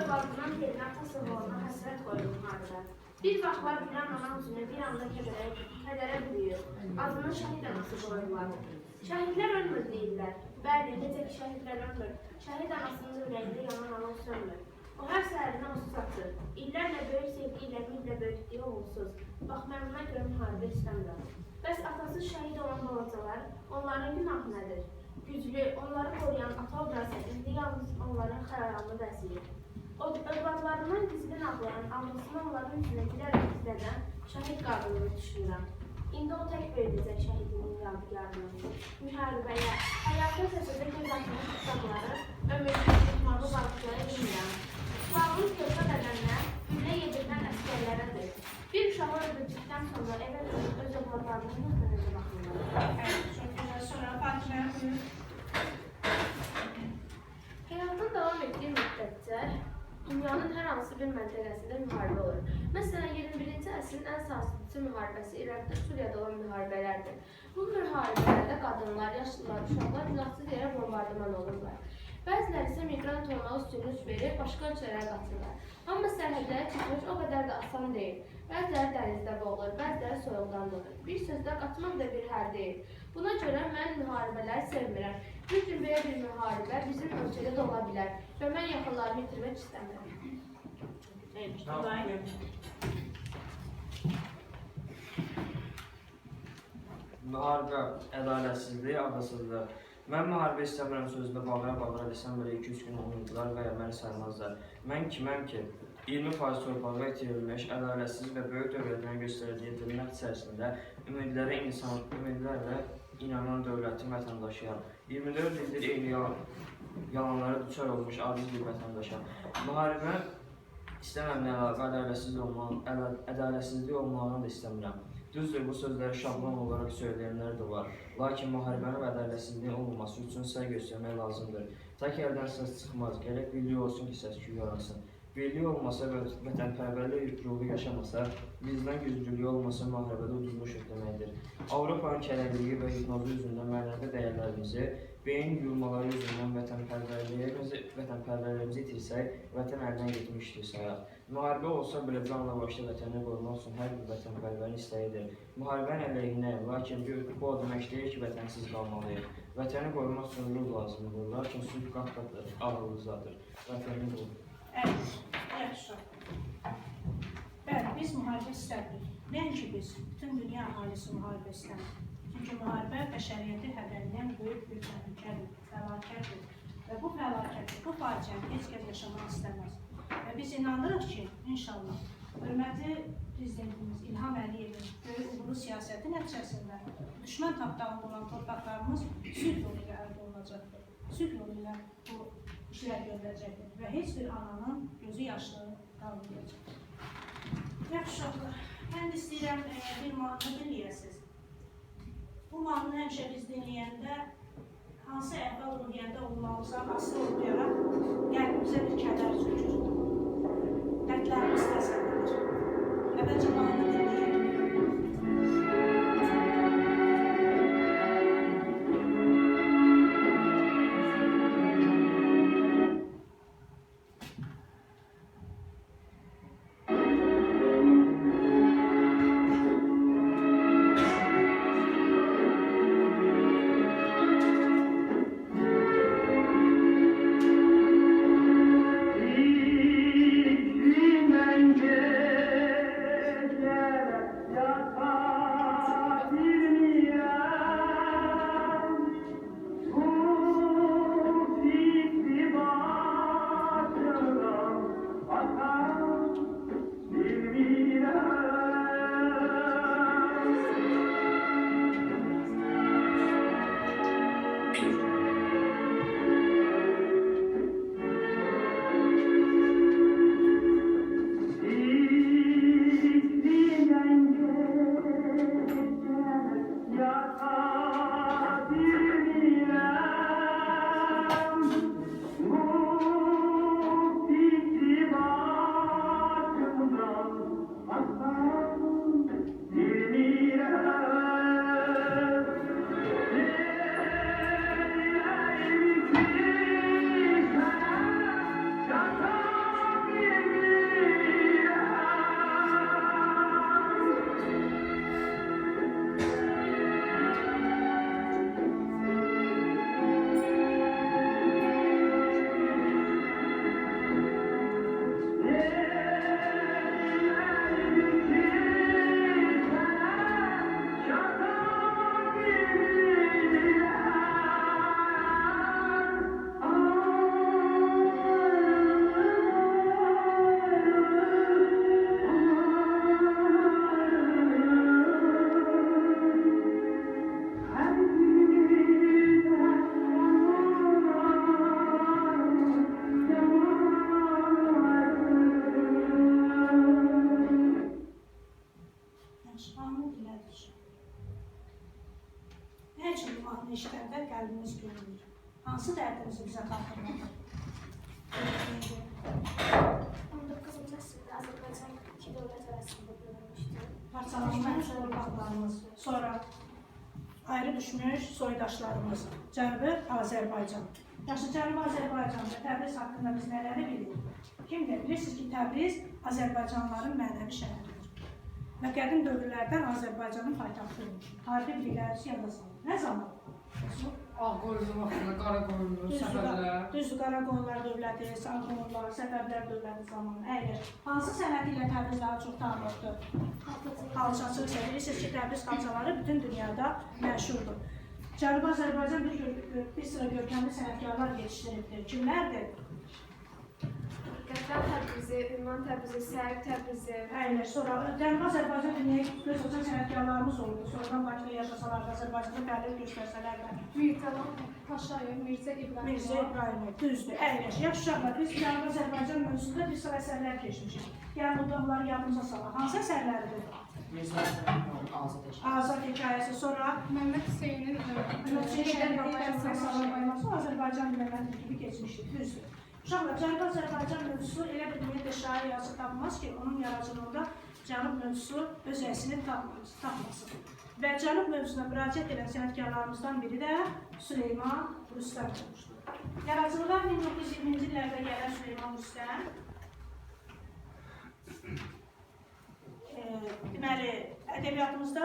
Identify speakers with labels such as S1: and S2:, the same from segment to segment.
S1: övladından yerinə tasarlanan həsrət qoyur müharibə. Bir vaxtlar bilən ana üzünü bir anda kədərə bürüyür. Adını şəhid anası qoyurlar. Şəhidlər ölmür deyirlər. Bəli, necə ki şəhidlər ölmür. Şəhid anasının ürəyində yanan alov sönmür. O hər səhərinə o su satır. İllərlə böyük sevgi ilə minlə böyütdüyü oğulsuz. Bax, mən buna görə müharibə istəmirəm. Bəs atasız şəhid olan balacalar, onların günahı nədir? Güclü, onları qoruyan ata obrazı indi yalnız onların xəyalını bəzəyir. O, övladlarından gizlin ağlayan, alnısını onların üzünə gülərək izlədən şəhid qadını düşünürəm. İndi o tək veriləcək şəhidinin yadigarını. Müharibəyə, həyatda səsədə göz açmış uşaqları, ömürlük tutmalı balıqlara bilmirəm. Uşağın körpə bədənlə güllə yedirdən əskərlərədir. Bir uşağı öldürdükdən sonra evə dönüb öz övladlarının yaxınıza baxırlar.
S2: Evet, çok güzel. Sonra Fatime buyur.
S1: Həyatın davam etdiyi müddətcə dünyanın hər hansı bir məntəqəsində müharibə olur. Məsələn, 21-ci əsrin ən sarsıdıcı müharibəsi İraqda, Suriyada olan müharibələrdir. Bu müharibələrdə qadınlar, yaşlılar, uşaqlar günahsız yerə bombardıman olurlar. Bəziləri isə miqrant olmaq üstünlük verir, başqa ölkələrə qaçırlar. Amma sərhədlərə çıxmış o qədər də asan deyil. Bəziləri dənizdə boğulur, bəziləri soyuqdan doğur. Bir sözlə qaçmaq da bir hər deyil. Buna görə mən müharibələri sevmirəm. Bir gün belə bir müharibə bizim ölkədə də ola bilər və mən yaxınlarımı itirmək istəmirəm.
S3: Müharibə, ədalətsizlik, adasızlıq. Mən müharibə istəmirəm sözündə bağıra-bağıra desəm belə 2-3 gün unutdular və ya məni saymazlar. Mən kiməm ki? 20% torpağa itirilmiş, ədalətsiz və böyük dövlətlərin göstərdiyi dillər içərisində ümidlərlə inanan dövlətin vətəndaşıyam. 24 ildir eyni yalanlara düçar olmuş aciz bir vətəndaşam. Müharibə istəməmlə əlaqə ədalətsizlik olmağını da istəmirəm. Düzdür, bu sözləri şablon olaraq söyləyənlər də var. Lakin müharibənin və ədalətsizliyin olmaması üçün səy göstərmək lazımdır. Tək əldən səs çıxmaz, gərək birlik olsun ki, səs-küy yaransın. Birlik olmasa və vətənpərvərlik ruhu yaşamasa, bizdən güclülüyü olmasa müharibədə uduzmuşuq deməkdir. Avropanın kərəkliliyi və hipnozu üzündən mənəvi dəyərlərimizi, beyin yurmaları üzündən vətənpərvərlərimizi itirsək, vətən əldən getmişdir sayaq. Müharibə olsa belə canla başla vətəni qorumaq üçün hər bir vətənpərvərin istəyidir. Müharibənin əleyhinəyəm, lakin bu o demək deyil ki, vətənsiz qalmalıyıq. Vətəni qorumaq üçün ruh lazımdır, lakin sülh qat-qat ağırlıqdadır. Vətəni qorur.
S2: Evet, yaxşı. Bəli, biz müharibə istəmirik. Nəinki biz, bütün dünya əhalisi müharibə istəmir. Çünki müharibə bəşəriyyəti hədələyən böyük bir təhlükədir, fəlakətdir. Və bu fəlakəti, bu faciəni heç kəs yaşamaq istəməz. Və biz inanırıq ki, inşallah, hörmətli prezidentimiz İlham Əliyevin böyük uğurlu siyasəti nəticəsində düşmən tapdağında olan torpaqlarımız sülh yolu ilə əldə olunacaqdır. Sülh yolu ilə bu işlər görüləcəkdir və heç bir ananın gözü yaşlı qalmayacaq. Yaxşı uşaqlar, mən istəyirəm bir mahnı dinləyəsiniz. Bu mahnı həmişə biz dinləyəndə hansı əhval-ruhiyyədə olmamıza asılı olmayaraq qəlbimizə bir kədər çökür. Dərdlərimiz təsəllidir. Əvvəlcə mahnı dinləyək.
S4: Yeah.
S2: mahnı işləndə qəlbimiz görünür. Hansı dərdinizi bizə xatırladır?
S1: 19-cu əsrdə Azərbaycan iki dövlət arasında bölünmüşdür.
S2: Parçalanmış torpaqlarımız, sonra ayrı düşmüş soydaşlarımız, Cənubi Azərbaycan. Yaxşı, Cənubi Azərbaycanda Təbriz haqqında biz nələri bilirik? Kimdir? Bilirsiniz ki, Təbriz Azərbaycanlıların mənəvi şəhəridir. Və qədim dövrlərdən Azərbaycanın paytaxtı olmuş. Tarixi biliklərinizi yada salın. Nə zaman?
S4: Ağqoyunlu vaxtında Qaraqoyunlu, Səfərlər.
S2: Düzdür, Qaraqoyunlar dövləti, Sağqoyunlar, Səfərlər dövləti zamanı əyləş. Hansı sənəti ilə Təbriz daha çox tanınırdı? Xalçaçılıq bilirsiniz ki, Təbriz xalçaları bütün dünyada məşhurdur. Cənubi Azərbaycan bir sıra görkəmli sənətkarlar yetişdiribdir. Kimlərdir?
S1: Qəfər Təbrizi, Ünvan Təbrizi, Sərq Təbrizi.
S2: Əyləş. Sonra Cənubi Azərbaycan dünyaya göz açan sənətkarlarımız oldu. Sonradan Bakıda yaşasalar, Azərbaycanda fəaliyyət göstərsələr də.
S5: Mirzalan Paşayev, Mirzə İbrahimov.
S2: Mirzə İbrahimov, düzdür, əyləş. Yaxşı uşaqlar, biz Cənubi Azərbaycan mövzusunda bir sıra əsərlər keçmişik. Yəni, onları yadımıza salaq. Hansı əsərləridir? Azad hekayəsi, sonra
S5: Məhəmməd Hüseynin
S2: Azərbaycan dövləti kimi keçmişdir, düzdür. Uşaqlar, Cənubi Azərbaycan mövzusu elə bir ümumiyyətlə şair yazı tapmaz ki, onun yaradıcılığında Cənub mövzusu öz əksini tapmasın. Və Cənub mövzusuna müraciət edən sənətkarlarımızdan biri də Süleyman Rüstəm olmuşdur. Yaradıcılığa 1920-ci illərdə gələn Süleyman Rüstəm deməli, ədəbiyyatımızda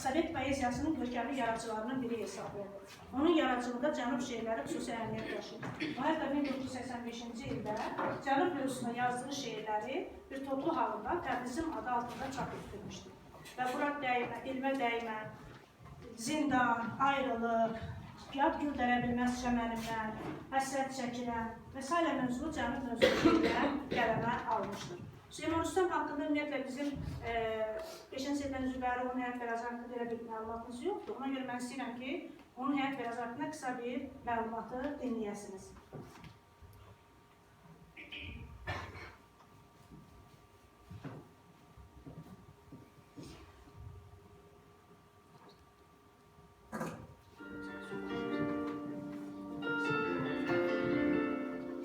S2: Sovet poeziyasının görkəmli yaradıcılarının biri hesab olunur. Onun yaradıcılığında Cənub şeirləri xüsusi əhəmiyyət daşıyır. O, hətta 1985-ci ildə Cənub mövzusuna yazdığı şeirləri bir toplu halında Təbrizim adı altında çap etdirmişdir. Və bura dəymə, elmə dəymə, zindan, ayrılıq, yad gül dərə bilməz çəmənimdən, həsrət çəkilən və s. mövzulu Cənub mövzulu şeirlər qələmə almışdır. Süleyman Rüstəm haqqında ümumiyyətlə bizim 5-ci sinifdən üzvləri onun həyat tərəzi haqqında elə bir məlumatımız yoxdur. Ona görə mən istəyirəm ki, onun həyat tərəzi haqqında qısa bir məlumatı dinləyəsiniz.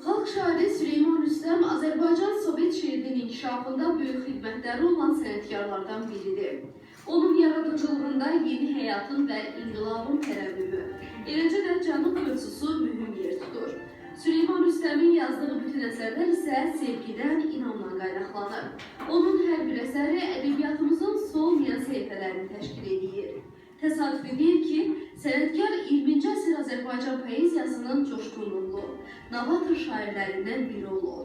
S6: Xalq şairi Süleyman Rüstəm Azərbaycan Sovet şeirinin inkişafında böyük xidmətləri olan sənətkarlardan biridir. Onun yaradıcılığında yeni həyatın və inqilabın tərənnümü, eləcə də Cənub mövzusu mühüm yer tutur. Süleyman Rüstəmin yazdığı bütün əsərlər isə sevgidən, inamla qaynaqlanır. Onun hər bir əsəri ədəbiyyatımızın solmayan səhifələrini təşkil edir. Təsadüfi deyil ki, sənətkar 20-ci əsr Azərbaycan poeziyasının coşqunluğu, novator şairlərindən biri olur.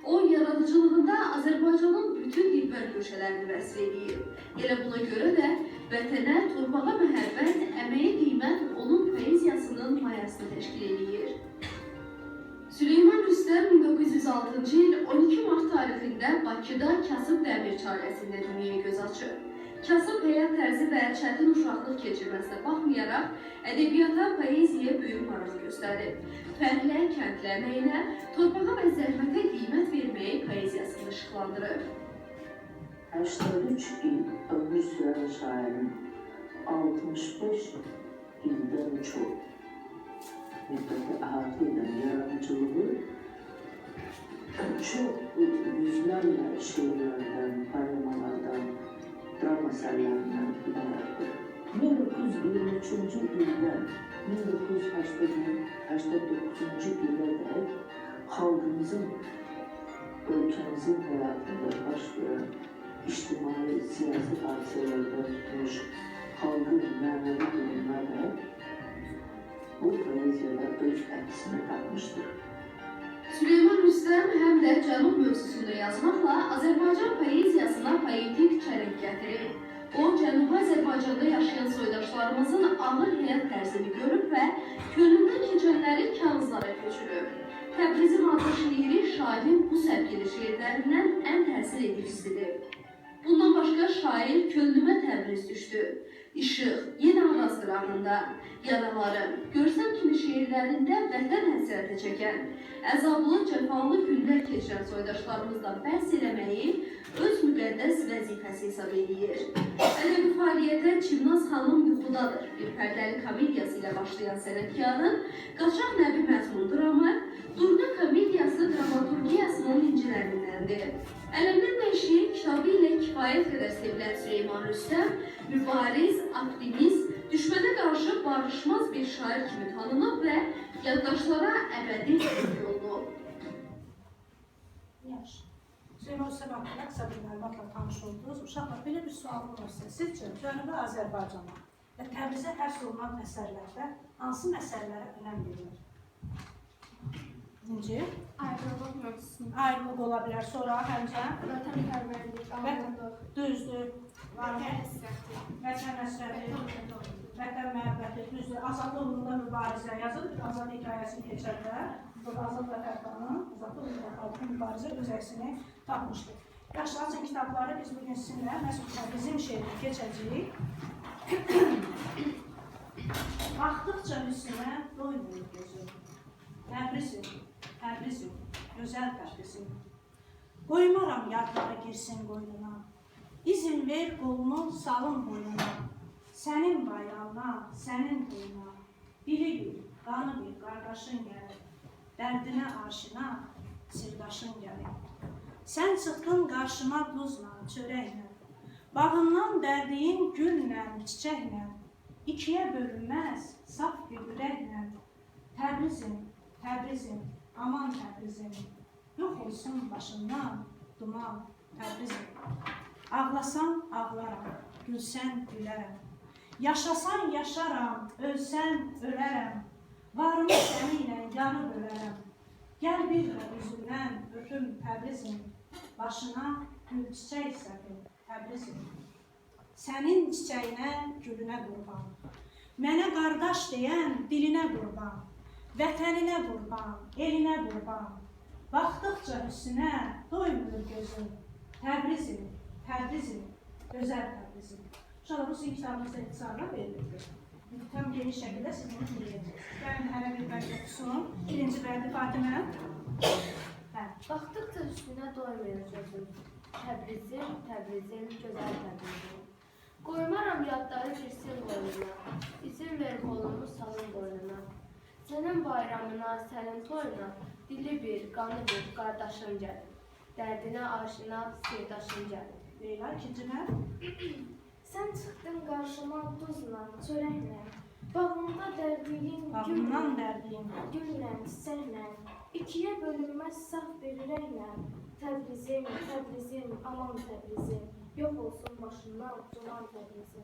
S6: O, yaradıcılığında Azərbaycanın bütün dilbər köşələrini vəsf edir. Elə buna görə də vətənə, torpağa məhəbbət, əməyə qiymət onun poeziyasının mayasını təşkil edir. Süleyman Rüstəm 1906-cı il 12 mart tarixində Bakıda Kasıb Dəmir çarəsində dünyaya göz açır. Kasıb həyat tərzi və çətin uşaqlıq keçirməsinə baxmayaraq, ədəbiyyata, poeziyaya böyük maraq göstərir. Fərqlə, kəndlə əməyinə, torpağa və zəhmətə qiymət verməyi poeziyasını işıqlandırır.
S7: 83 il ömür sürən şairin 65 ildən çox müddəti əhatə edən yaradıcılığı çox yüzlərlə şeirlərdən, poemalardan, drama əsərlərindən ibarətdir. 1923-cü ildən 1989-cu ilədək xalqımızın, ölkəmizin həyatında baş verən ictimai, siyasi hadisələrdən tutmuş xalqın mənəvi durumları bu poeziyada öz əksini tapmışdır.
S6: Süleyman Rüstəm həm də Cənub mövzusunda yazmaqla Azərbaycan poeziyasına poetik çələng gətirir. O, Cənubi Azərbaycanda yaşayan soydaşlarımızın ağır həyat tərzini görüb və könlündən keçənləri kağızlara köçürüb. Təbrizim adlı şeiri şairin bu səpkili şeirlərindən ən təsir edicisidir. Bundan başqa şair könlümə Təbriz düşdü. İşıq, yenə Arazdır mızrağında. Yaralarım, görsəm kimi şeirlərində vətən həsrəti çəkən, əzablı, cəfalı günlər keçirən soydaşlarımızla bəhs eləməyi öz müqəddəs vəzifəsi hesab edir. Ədəbi fəaliyyətə Çimnaz xanım yuxudadır bir pərdəli komediyası ilə başlayan sənətkarın Qaçaq Nəbi məzmun dramı, Durna komediyası dramaturgiyasının incilərindəndir. Ələmdən Məşhur kitabı ilə kifayət qədər sevilən Süleyman Rüstəm, mübariz, aktivist, düşmənə qarşı barışmaz bir şair kimi tanınıb və yaddaşlara əbədi hüquq olunub.
S2: Yaxşı. Süleyman Rüstəm haqqında qısa bir məlumatla tanış oldunuz. Uşaqlar, belə bir sualım var sizə. Sizcə Cənubi Azərbaycana və Təbrizə həsr olunan əsərlərdə hansı məsələlərə önəm verilir? Birinci,
S5: Ayrılıq mövzusu.
S2: ayrılıq ola bilər. Sonra həmçə,
S5: Vətənpərvərlik, ağırlıq,
S2: düzdür,
S5: vətən həsrəti,
S2: vətən həsrəti, vətən məhəbbəti, düzdür, azadlıq uğrunda mübarizə yazılır. Azad hekayəsini keçərdə, burada Azad və Fərqanın, azadlıq uğrunda xalqın mübarizə öz əksini tapmışdır. Yaxşı, açın kitabları biz bugün sizinlə Məsud bizim şeirini keçəcəyik. Baxdıqca üstünə doymur gözüm. Təbrizim, Təbrizim, gözəl Təbrizim. Qoymaram yadları girsin qoynuna. İzin ver qolunu salın boynuna. Sənin bayrağına, sənin boyuna. Biri bir, qanı bir, qardaşın gəlir. Dərdinə aşina, sirdaşın gəlir. Sən çıxdın qarşıma duzla, çörəklə. Bağından dərdiyin güllə, çiçəklə. İkiyə bölünməz, saf bir ürəklə. Təbrizim, Təbrizim, aman Təbrizim. Yox olsun başından duman, Təbrizim. Ağlasan ağlaram, gülsən gülərəm. Yaşasan yaşaram, ölsən ölərəm. Varımı səninlə yanıb ölərəm. Gəl bir də üzündən öpüm Təbrizim. Başına gül çiçək səpim Təbrizim. Sənin çiçəyinə, gülünə qurban. Mənə qardaş deyən dilinə qurban. Vətəninə qurban, elinə qurban. Baxdıqca üstünə doymur gözüm. Təbrizim, Təbrizim, gözəl Təbrizim. İnşallah bu sizin kitabınızda ixtisarla verilmişdir. Tam geniş şəkildə siz bunu dinləyəcəksiniz. Gəlin hərə bir bənd oxusun. Birinci bəndi Fatimə.
S1: Baxdıqca üstünə doymur gözüm. Təbrizim, Təbrizim, gözəl Təbrizim. Qoymaram yadları girsin qoynuna. İzin ver qolumu salın boynuna. Sənin bayramına, sənin toyuna, dili bir, qanı bir, qardaşın gəlir. Dərdinə aşina, sirdaşın gəlir.
S2: Leyla, ikinci bənd.
S1: Sən çıxdın qarşıma duzla, çörəklə. Bağımda dərdiyin
S2: Bağımdan dərdiyin.
S1: güllə, çiçəklə. İkiyə bölünməz saf bir ürəklə. Təbrizim, Təbrizim, aman Təbrizim. Yox olsun başından duman Təbrizim.